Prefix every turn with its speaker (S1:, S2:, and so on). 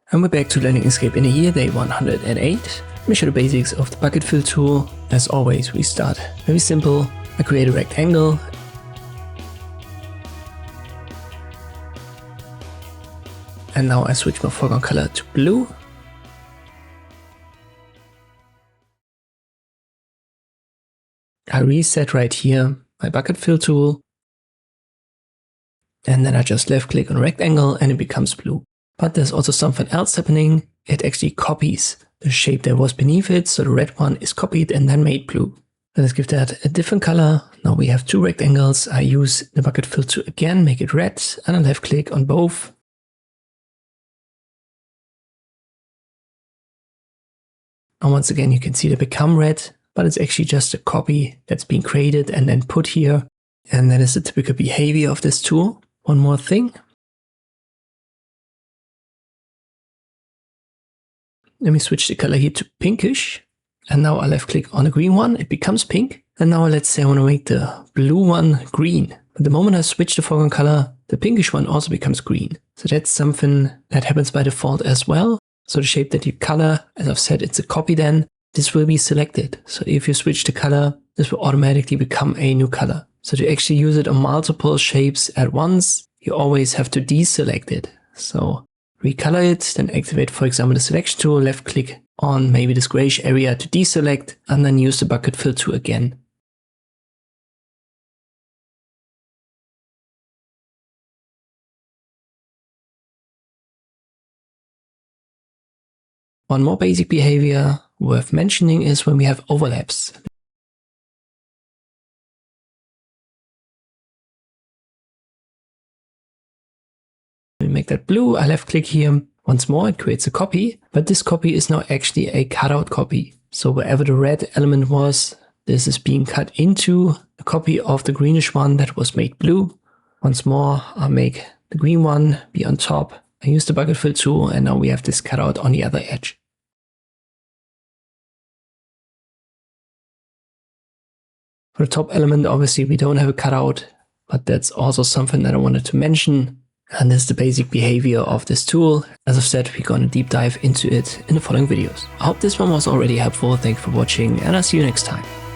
S1: And we're back to learning Inkscape in a year, day 108. Let me show the basics of the bucket fill tool. As always, we start very simple. I create a rectangle. And now I switch my foreground color to blue. I reset right here my bucket fill tool. And then I just left click on rectangle and it becomes blue. But there's also something else happening. It actually copies the shape that was beneath it. So the red one is copied and then made blue. Let's give that a different color. Now we have two rectangles. I use the bucket fill to again make it red and I left click on both. And once again, you can see they become red, but it's actually just a copy that's being created and then put here. And that is the typical behavior of this tool. One more thing. Let me switch the color here to pinkish. And now I left click on the green one, it becomes pink. And now let's say I want to make the blue one green. But the moment I switch the foreground color, the pinkish one also becomes green. So that's something that happens by default as well. So the shape that you color, as I've said, it's a copy then. This will be selected. So if you switch the color, this will automatically become a new color. So to actually use it on multiple shapes at once, you always have to deselect it. So recolor it, then activate, for example, the selection tool, left click on maybe this grayish area to deselect, and then use the bucket fill tool again. One more basic behavior worth mentioning is when we have overlaps. We make that blue, I left click here. Once more, it creates a copy, but this copy is now actually a cutout copy. So wherever the red element was, this is being cut into a copy of the greenish one that was made blue. Once more, I'll make the green one be on top. I use the bucket fill tool and now we have this cutout on the other edge. For the top element, obviously we don't have a cutout, but that's also something that I wanted to mention. And this is the basic behavior of this tool. As I've said, we're going to deep dive into it in the following videos. I hope this one was already helpful. Thank you for watching and I'll see you next time.